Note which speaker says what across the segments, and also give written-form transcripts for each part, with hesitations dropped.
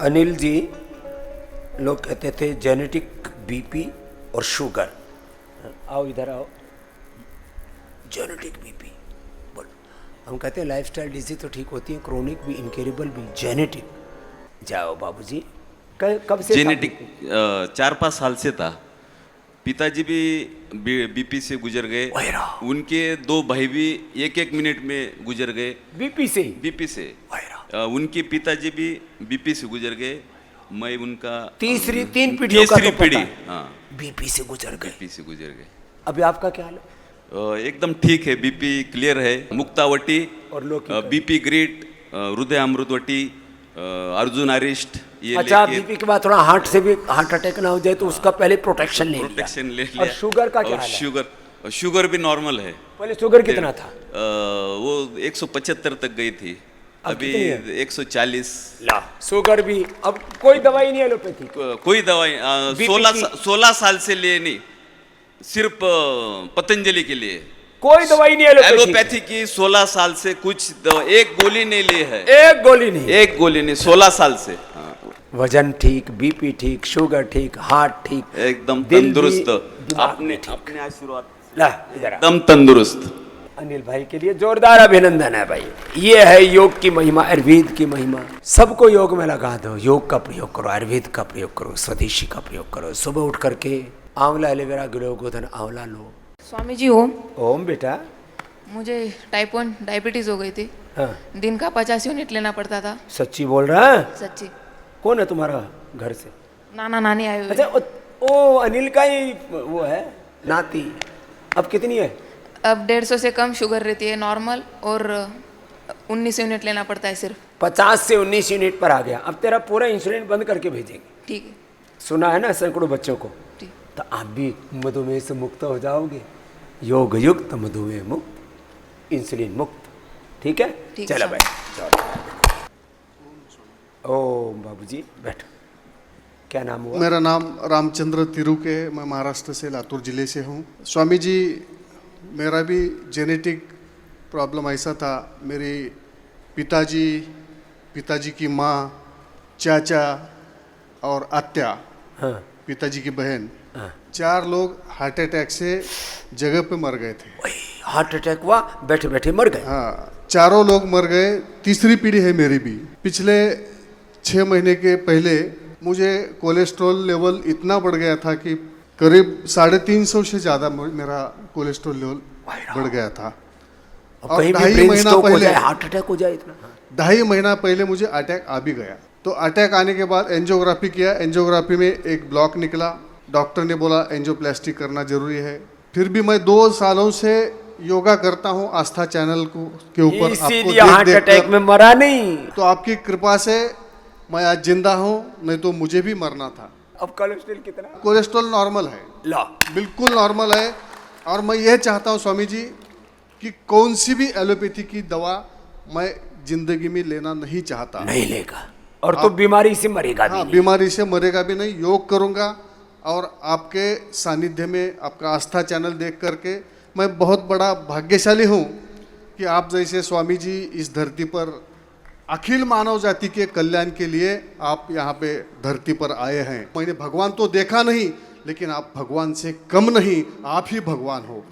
Speaker 1: अनिल जी, लोग कहते थे जेनेटिक बीपी और शुगर। आओ इधर आओ। जेनेटिक बीपी बोलो। हम कहते हैं लाइफस्टाइल डिजीज तो ठीक होती है, क्रोनिक भी, इनक्योरेबल भी, जेनेटिक। जाओ बाबूजी, कब से
Speaker 2: जेनेटिक 4-5 साल से था। पिताजी भी बीपी से गुजर गए, उनके 2 भाई भी 1-1 मिनट में गुजर गए
Speaker 1: बीपी से।
Speaker 2: बीपी से। उनके पिताजी भी बीपी से गुजर गए। मैं उनका
Speaker 1: तीन पीढ़ियों का तो
Speaker 2: पीढ़ी
Speaker 1: पता। हाँ, बीपी से गुजर गए।
Speaker 2: बीपी से गुजर गए।
Speaker 1: अभी आपका क्या हाल है?
Speaker 2: एकदम ठीक है, बीपी क्लियर है। मुक्तावटी
Speaker 1: और लोग
Speaker 2: बीपी ग्रेट, हृदय अमृतवटी, अर्जुन अरिष्ट, ये
Speaker 1: अच्छा, बीपी के बाद थोड़ा हार्ट से भी हार्ट अटैक ना हो जाए तो उसका पहले प्रोटेक्शन ले लिया। और शुगर का क्या हाल है?
Speaker 2: शुगर भी नॉर्मल है।
Speaker 1: पहले शुगर कितना था?
Speaker 2: वो 175 तक गई थी, अभी 140।
Speaker 1: ला, शुगर भी अब कोई दवाई नहीं एलोपैथी?
Speaker 2: कोई दवाई 16 साल से लिए नहीं, सिर्फ पतंजलि के लिए
Speaker 1: कोई दवाई नहीं
Speaker 2: एलोपैथी की। 16 साल से कुछ एक गोली नहीं ली है।
Speaker 1: एक गोली नहीं 16
Speaker 2: साल से।
Speaker 1: वजन ठीक, बीपी ठीक, शुगर ठीक, हार्ट ठीक,
Speaker 2: एकदम तंदुरुस्त। अपने आशीर्वाद एकदम तंदुरुस्त।
Speaker 1: अनिल भाई के लिए जोरदार अभिनंदन है भाई। ये है योग की महिमा, आयुर्वेद की महिमा। सबको योग में लगा दो, योग का प्रयोग करो, आयुर्वेद का प्रयोग करो, स्वदेशी का प्रयोग करो। सुबह उठ करके आंवला, एलोवेरा, गिलोय गोधन आंवला लो।
Speaker 3: स्वामी जी ओम।
Speaker 1: ओम बेटा।
Speaker 3: मुझे टाइप 1 डायबिटीज हो गई थी।
Speaker 1: हाँ।
Speaker 3: दिन का 50 यूनिट लेना पड़ता था।
Speaker 1: सच्ची बोल रहा है?
Speaker 3: सच्ची।
Speaker 1: कौन है तुम्हारा घर से?
Speaker 3: नाना नानी आए हुए।
Speaker 1: अच्छा, ओ अनिल का ही वो है नाती। अब कितनी है?
Speaker 3: अब 150 से कम शुगर रहती है नॉर्मल, और 19 यूनिट लेना पड़ता है सिर्फ।
Speaker 1: 50 से 19 यूनिट पर आ गया। अब तेरा पूरा इंसुलिन बंद करके भेजेंगे।
Speaker 3: ठीक है।
Speaker 1: सुना है ना सैकड़ों बच्चों को।
Speaker 3: ठीक।
Speaker 1: तो आप भी मधुमेह से मुक्त हो जाओगे। योग युक्त, मधुमेह मुक्त, इंसुलिन मुक्त। ठीक है? चलो बैठ। ओम बाबूजी बैठो। क्या नाम हुआ?
Speaker 4: मेरा नाम रामचंद्र तिरुके, मैं महाराष्ट्र से लातूर जिले से हूँ। स्वामी जी, मेरा भी जेनेटिक प्रॉब्लम ऐसा था। मेरी पिताजी की माँ, चाचा और आत्या,
Speaker 1: हाँ।
Speaker 4: पिताजी की बहन,
Speaker 1: हाँ।
Speaker 4: 4 लोग हार्ट अटैक से जगह पे मर गए थे।
Speaker 1: हार्ट अटैक हुआ, बैठे बैठे मर गए।
Speaker 4: हाँ, 4 लोग मर गए। तीसरी पीढ़ी है मेरी भी। पिछले 6 महीने के पहले मुझे कोलेस्ट्रॉल लेवल इतना बढ़ गया था कि करीब 350 से ज़्यादा मेरा कोलेस्ट्रॉल लेवल बढ़ गया था।
Speaker 1: और कहीं भी ब्रेन स्ट्रोक हो जाए, हार्ट अटैक हो जाए इतना।
Speaker 4: 2.5 महीना पहले मुझे अटैक आ भी गया। तो अटैक आने के बाद एंजियोग्राफी किया। एंजियोग्राफी में एक ब्लॉक निकला। डॉक्टर ने बोला एंजियोप्लास्टी करना जरूरी है। फिर भी मैं 2 सालों से योगा करता हूँ आस्था चैनल के ऊपर।
Speaker 1: इसीलिए हार्ट अटैक में मरा नहीं।
Speaker 4: तो आपकी कृपा से मैं आज जिंदा हूँ, नहीं तो मुझे भी मरना था।
Speaker 1: अब कोलेस्ट्रॉल कितना?
Speaker 4: कोलेस्ट्रॉल नॉर्मल है।
Speaker 1: ला, बिल्कुल
Speaker 4: नॉर्मल है। और मैं यह चाहता हूँ स्वामी जी कि कौन सी भी एलोपैथी की दवा मैं जिंदगी में लेना नहीं चाहता।
Speaker 1: नहीं लेगा, और तो बीमारी से मरेगा भी नहीं।
Speaker 4: बीमारी से मरेगा भी नहीं। योग करूँगा, और आपके सानिध्य में आपका आस्था चैनल देख करके मैं बहुत बड़ा भाग्यशाली हूँ कि आप जैसे स्वामी जी इस धरती पर अखिल मानव जाति के कल्याण के लिए आप यहाँ पे धरती पर आए हैं। मैंने भगवान तो देखा नहीं, लेकिन आप भगवान से कम नहीं, आप ही भगवान हो।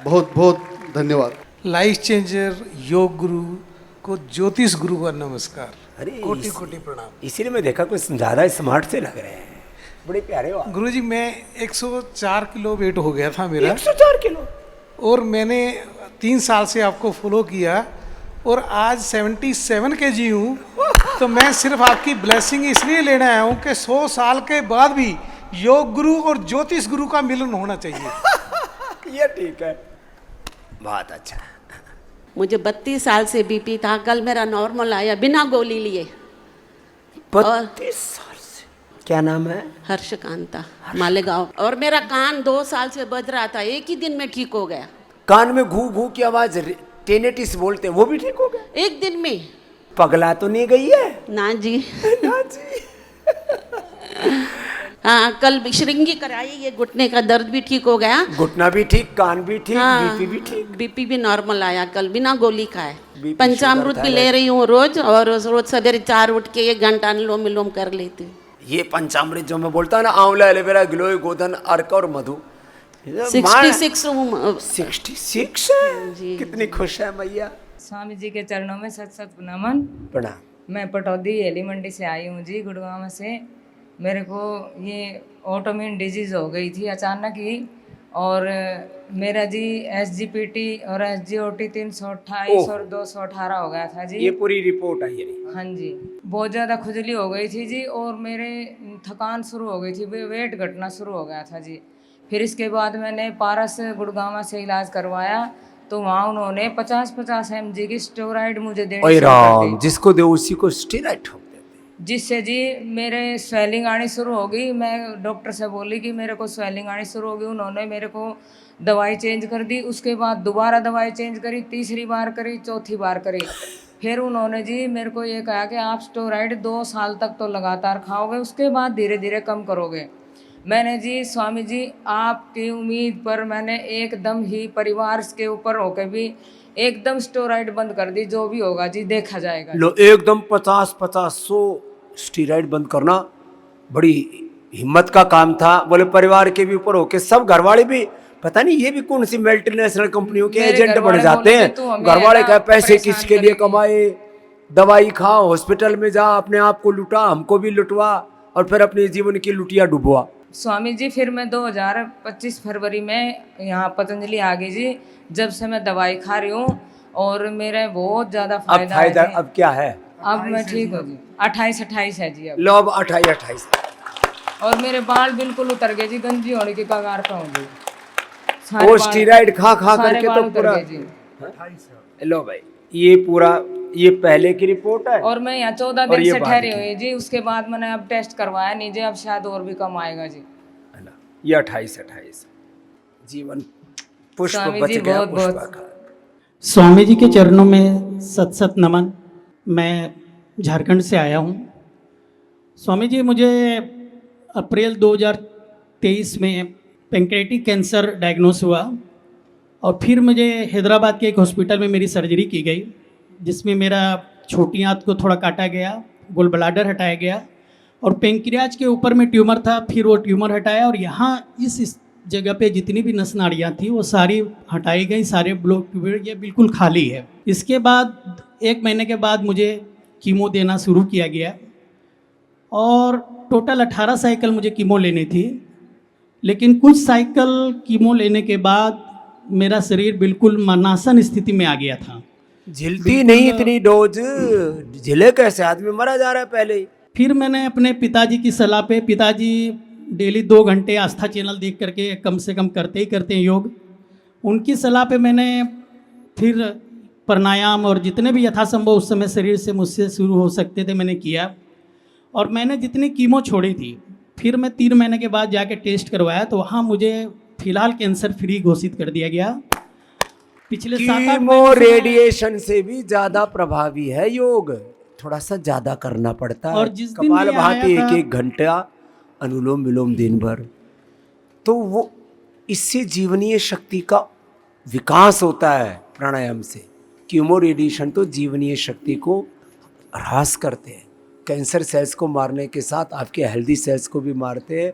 Speaker 4: बहुत बहुत धन्यवाद।
Speaker 5: लाइफ चेंजर योग गुरु को ज्योतिष गुरु का नमस्कार।
Speaker 1: अरे
Speaker 5: कोटि कोटि प्रणाम।
Speaker 1: इसीलिए मैं देखा कुछ ज़्यादा स्मार्ट से लग रहे हैं, बड़े प्यारे हो।
Speaker 5: गुरुजी, मैं 104 किलो वेट हो गया था मेरा।
Speaker 1: 104 किलो? और
Speaker 5: मैंने 3 साल से आपको फॉलो किया, और आज 77 kg हूँ। तो मैं सिर्फ आपकी ब्लेसिंग इसलिए लेने आया हूँ कि 100 साल के बाद भी योग गुरु और ज्योतिष गुरु का मिलन होना चाहिए।
Speaker 1: ये ठीक है, बहुत अच्छा।
Speaker 6: मुझे 32 साल से बीपी था। कल मेरा नॉर्मल आया बिना गोली लिए।
Speaker 1: 32 साल से? क्या नाम है?
Speaker 6: हर्षकांता, मालेगांव। और मेरा कान 2 साल से बज रहा था, एक ही दिन में ठीक हो गया।
Speaker 1: कान में घू घू की आवाज, टेनेटिस बोलते हैं, वो भी ठीक हो गया
Speaker 6: एक दिन में।
Speaker 1: पगला तो नहीं गई है?
Speaker 6: ना जी।
Speaker 1: ना जी।
Speaker 6: हाँ, कल श्रृंगी कराई, ये घुटने का दर्द भी ठीक हो गया।
Speaker 1: घुटना भी ठीक, कान भी ठीक, बीपी भी ठीक।
Speaker 6: बीपी भी नॉर्मल आया कल, बिना गोली खाए।
Speaker 1: BP,
Speaker 6: पंचामृत
Speaker 1: शुगर,
Speaker 6: भी ले रही हूँ रोज, और रोज सवेरे 4 उठ के 1 घंटा अनुलोम विलोम कर लेती हूँ।
Speaker 1: ये पंचामृत जो मैं बोलता हूँ ना, आंवला, एलोवेरा, गिलोय, गोधन, अर्क और मधु।
Speaker 6: 66
Speaker 1: 66
Speaker 6: जी।
Speaker 1: कितनी खुश है मैया।
Speaker 7: स्वामी जी के चरणों में सत सत नमन।
Speaker 1: प्रणाम।
Speaker 7: मैं पटौदी हेली मंडी से आई हूँ जी, गुड़गांव से। मेरे को ये ऑटोइम्यून डिजीज़ हो गई थी अचानक ही, और मेरा जी SGPT और SGOT 328 और 218 हो गया था जी।
Speaker 1: ये पूरी रिपोर्ट आई है।
Speaker 7: हाँ जी, बहुत ज़्यादा खुजली हो गई थी जी, और मेरे थकान शुरू हो गई थी, वेट घटना शुरू हो गया था जी। फिर इसके बाद मैंने पारस गुड़गांव से इलाज करवाया, तो वहाँ उन्होंने 50-50 mg की स्टेरॉइड मुझे देनी
Speaker 1: ओए
Speaker 7: शुरू कर
Speaker 1: राम,
Speaker 7: दी,
Speaker 1: जिसको दे उसी को स्टेरॉइड ठोक देते।
Speaker 7: जिससे जी मेरे स्वेलिंग आनी शुरू हो गई। मैं डॉक्टर से बोली कि मेरे को स्वेलिंग आनी शुरू हो गई, उन्होंने मेरे को दवाई चेंज कर दी। उसके बाद दोबारा दवाई चेंज करी, तीसरी बार करी, चौथी बार करी। फिर उन्होंने जी मेरे को ये कहा कि आप स्टेरॉइड 2 साल तक तो लगातार खाओगे, उसके बाद धीरे धीरे कम करोगे। मैंने जी स्वामी जी आपकी उम्मीद पर मैंने एकदम ही परिवार के ऊपर होकर भी एकदम स्टेरॉइड बंद कर दी। जो भी होगा जी देखा जाएगा।
Speaker 1: लो, एकदम 50-100 स्टेरॉइड बंद करना बड़ी हिम्मत का काम था। बोले परिवार के भी ऊपर होके सब घरवाले भी, पता नहीं ये भी कौन सी मल्टीनेशनल कंपनियों के
Speaker 7: मेरे
Speaker 1: एजेंट बन
Speaker 7: घरवाले
Speaker 1: जाते
Speaker 7: बोले
Speaker 1: हैं।
Speaker 7: कि तू हमें
Speaker 1: घरवाले
Speaker 7: ना
Speaker 1: का पैसे
Speaker 7: परेशान
Speaker 1: किसके लिए
Speaker 7: करेगी।
Speaker 1: कमाए, दवाई खाओ, हॉस्पिटल में जा, अपने आप को लुटा, हमको भी लुटवा, और फिर अपने जीवन की लुटिया डुबवा।
Speaker 7: स्वामी जी फिर मैं 2025 फरवरी में यहाँ पतंजलि आ गई जी, जब से मैं दवाई खा रही हूँ, और मेरे बहुत ज़्यादा
Speaker 1: अब
Speaker 7: फायदा
Speaker 1: फायदा
Speaker 7: है जी।
Speaker 1: अब क्या है?
Speaker 7: अब मैं ठीक हूँ जी। 28 है जी अब।
Speaker 1: लो अब 28
Speaker 7: और मेरे बाल बिल्कुल उतर गए जी, गंजी होने के कगार पे हूँ जी। सारे
Speaker 1: वो
Speaker 7: बाल-
Speaker 1: स्टेरॉइड खा
Speaker 7: सारे
Speaker 1: करके
Speaker 7: बाल
Speaker 1: तो
Speaker 7: उतर
Speaker 1: पूरा।
Speaker 7: गए जी।
Speaker 1: लो भाई, ये पूरा ये पहले की रिपोर्ट है।
Speaker 7: और मैं यहाँ 14
Speaker 1: और
Speaker 7: दिन
Speaker 1: ये
Speaker 7: से
Speaker 1: बाद
Speaker 7: ठहरी
Speaker 1: की।
Speaker 7: हुई जी। उसके बाद मैंने अब टेस्ट करवाया नहीं जी, अब शायद और भी कम आएगा जी।
Speaker 1: है ना? ये 28 जीवन पुष्प
Speaker 7: स्वामी
Speaker 1: बच
Speaker 7: जी,
Speaker 1: गया,
Speaker 7: बहुत बहुत
Speaker 1: पुष्प का।
Speaker 8: स्वामी जी के चरणों में सत सत नमन। मैं झारखंड से आया हूँ। स्वामी जी, मुझे अप्रैल 2023 में पेंक्रेटिक कैंसर डायग्नोस हुआ, और फिर मुझे हैदराबाद के एक हॉस्पिटल में मेरी सर्जरी की गई, जिसमें मेरा छोटी आंत को थोड़ा काटा गया, गोल ब्लाडर हटाया गया, और पेंक्रियाज के ऊपर में ट्यूमर था, फिर वो ट्यूमर हटाया, और यहाँ इस जगह पे जितनी भी नस नाड़ियाँ थी वो सारी हटाई गई, सारे ब्लॉक ट्यूबर ये बिल्कुल खाली है। इसके बाद 1 महीने के बाद मुझे कीमो देना शुरू किया गया, और टोटल 18 साइकिल मुझे कीमो लेनी थी। लेकिन कुछ साइकिल कीमो लेने के बाद मेरा शरीर बिल्कुल मरणासन स्थिति में आ गया था।
Speaker 1: झिलती नहीं इतनी डोज, झिले कैसे? आदमी मरा जा रहा है पहले ही।
Speaker 8: फिर मैंने अपने पिताजी की सलाह पे, पिताजी डेली 2 घंटे आस्था चैनल देख करके कम से कम करते ही करते हैं योग, उनकी सलाह पे मैंने फिर प्राणायाम और जितने भी यथासंभव उस समय शरीर से मुझसे शुरू हो सकते थे मैंने किया। और मैंने जितनी कीमो छोड़ी थी, फिर मैं 3 महीने के बाद जाके टेस्ट करवाया, तो वहाँ मुझे फिलहाल कैंसर फ्री घोषित कर दिया गया। पिछले 7-8
Speaker 1: कीमो रेडिएशन से भी ज्यादा प्रभावी है योग। थोड़ा सा ज्यादा करना पड़ता है।
Speaker 8: और जिस दिन
Speaker 1: कपाल
Speaker 8: मैं
Speaker 1: भाती
Speaker 8: आया था-
Speaker 1: 1-1 घंटा, अनुलोम विलोम दिन भर, तो वो इससे जीवनीय शक्ति का विकास होता है प्राणायाम से। कीमो रेडिएशन तो जीवनीय शक्ति को ह्रास करते हैं, कैंसर सेल्स को मारने के साथ आपके हेल्दी सेल्स को भी मारते हैं,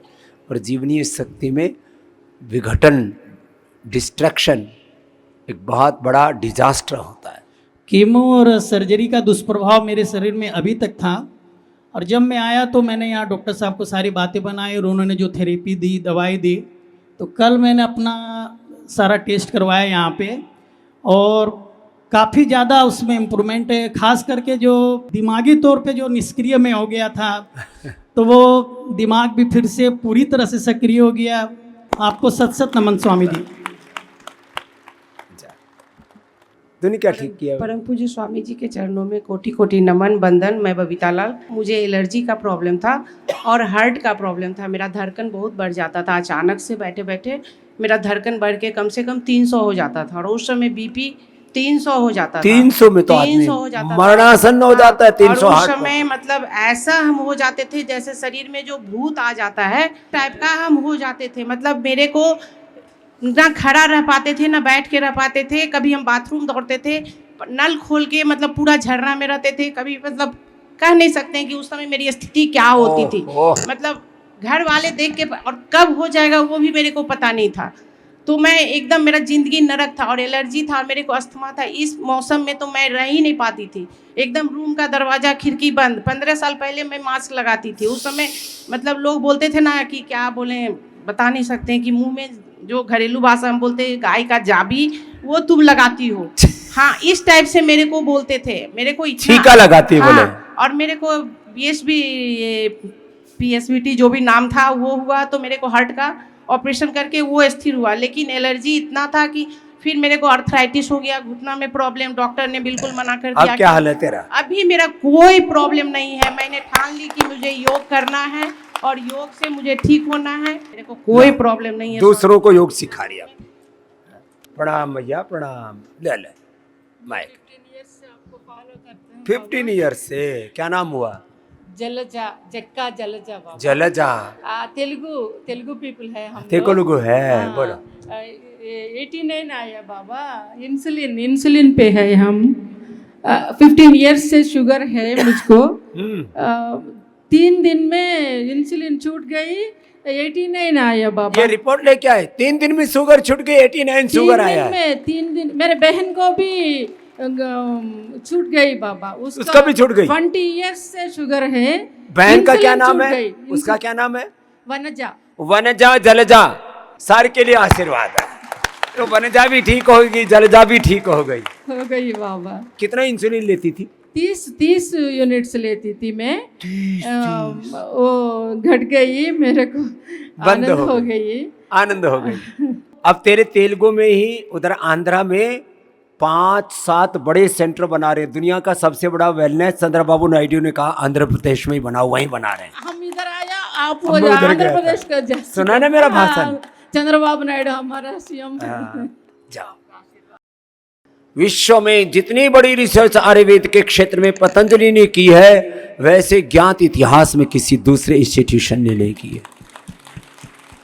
Speaker 1: और जीवनीय शक्ति में विघटन, डिस्ट्रैक्शन एक बहुत बड़ा डिजास्टर होता है।
Speaker 8: कीमो और सर्जरी का दुष्प्रभाव मेरे शरीर में अभी तक था, और जब मैं आया तो मैंने यहाँ डॉक्टर साहब को सारी बातें बनाई, और उन्होंने जो थेरेपी दी, दवाई दी, तो कल मैंने अपना सारा टेस्ट करवाया यहाँ पे, और काफ़ी ज़्यादा उसमें इम्प्रूवमेंट है। खास करके जो दिमागी तौर पे जो निष्क्रिय में हो गया था, तो वो दिमाग भी फिर से पूरी तरह से सक्रिय हो गया। आपको सत सत नमन स्वामी जी।
Speaker 1: तूने क्या ठीक किया?
Speaker 9: परम पूज्य स्वामी जी के चरणों में कोटि कोटि नमन बंदन। मैं बबीता लाल। मुझे एलर्जी का प्रॉब्लम था और हार्ट का प्रॉब्लम था। मेरा धड़कन बहुत बढ़ जाता था, अचानक से बैठे बैठे मेरा धड़कन बढ़ के कम से कम 300 हो जाता था, और उस समय बीपी 300 हो जाता था।
Speaker 1: 300 में तो आदमी
Speaker 9: 300 हो जाता था।
Speaker 1: मरणासन हो जाता है 300
Speaker 9: और उस
Speaker 1: हार्ट पर।
Speaker 9: समय मतलब ऐसा हम हो जाते थे जैसे शरीर में जो भूत आ जाता है टाइप का हम हो जाते थे। मतलब मेरे को ना खड़ा रह पाते थे ना बैठ के रह पाते थे। कभी हम बाथरूम दौड़ते थे, नल खोल के मतलब पूरा झरना में रहते थे। कभी मतलब कह नहीं सकते हैं कि उस समय मेरी स्थिति क्या होती थी। मतलब घर वाले देख के, और कब हो जाएगा वो भी मेरे को पता नहीं था। तो मैं एकदम, मेरा जिंदगी नरक था और एलर्जी था, मेरे को अस्थमा था। इस मौसम में तो मैं रह ही नहीं पाती थी। एकदम रूम का दरवाज़ा खिड़की बंद। 15 साल पहले मैं मास्क लगाती थी। उस समय मतलब लोग बोलते थे ना कि क्या बोले, बता नहीं सकते हैं कि मुंह में जो घरेलू भाषा हम बोलते हैं गाय का जाबी, वो तुम लगाती हो। हाँ, इस टाइप से मेरे को बोलते थे। मेरे को
Speaker 1: छीका लगाती है बोले।
Speaker 9: और मेरे को PSVT जो भी नाम था वो हुआ, तो मेरे को हार्ट का ऑपरेशन करके वो स्थिर हुआ। लेकिन एलर्जी इतना था कि फिर मेरे को आर्थराइटिस हो गया, घुटना में प्रॉब्लम, डॉक्टर ने बिल्कुल मना कर दिया।
Speaker 1: अब क्या हाल है तेरा?
Speaker 9: अभी मेरा कोई प्रॉब्लम नहीं है। मैंने ठान ली कि मुझे योग करना है और योग से मुझे ठीक होना है। मेरे को कोई प्रॉब्लम नहीं है।
Speaker 1: दूसरों को योग सिखा रही है। प्रणाम भैया, प्रणाम। ले ले माइक। 15 ईयर से। क्या नाम हुआ?
Speaker 10: जलजा, जक्का जलजा बाबा।
Speaker 1: जलजा
Speaker 10: तेलुगु पीपल है हम।
Speaker 1: तेलुगु है, बोलो।
Speaker 10: 89 आया बाबा। इंसुलिन पे है हम। 15 इयर्स से शुगर है मुझको। 3 दिन में इंसुलिन छूट गई, 89 आया बाबा।
Speaker 1: ये रिपोर्ट लेके आए। 3 दिन में शुगर छूट गई, 89 शुगर आया है।
Speaker 10: 3 दिन मेरे बहन को भी छूट गई बाबा।
Speaker 1: उसका भी छूट गई।
Speaker 10: 20 इयर्स से शुगर है।
Speaker 1: बहन का क्या नाम है? उसका क्या नाम है?
Speaker 10: वनजा।
Speaker 1: वनजा जलजा, सार के लिए आशीर्वाद है। तो वनजा भी ठीक होगी, जलजा भी ठीक हो गई
Speaker 10: बाबा।
Speaker 1: कितना इंसुलिन लेती थी?
Speaker 10: 30 यूनिट्स लेती थी मैं। वो घट गई, मेरे को
Speaker 1: बंद आनंद हो गई। अब तेरे तेलुगु में ही उधर आंध्रा में 5-7 बड़े सेंटर बना रहे हैं। दुनिया का सबसे बड़ा वेलनेस चंद्रबाबू नायडू ने कहा आंध्र प्रदेश में ही बना, वहीं बना रहे हैं।
Speaker 10: हम इधर आया, आप आंध्र प्रदेश का
Speaker 1: सुना ना मेरा भाषण?
Speaker 10: चंद्रबाबू नायडू हमारा सीएम।
Speaker 1: जाओ। विश्व में जितनी बड़ी रिसर्च आयुर्वेद के क्षेत्र में पतंजलि ने की है, वैसे ज्ञात इतिहास में किसी दूसरे इंस्टीट्यूशन ने नहीं की है।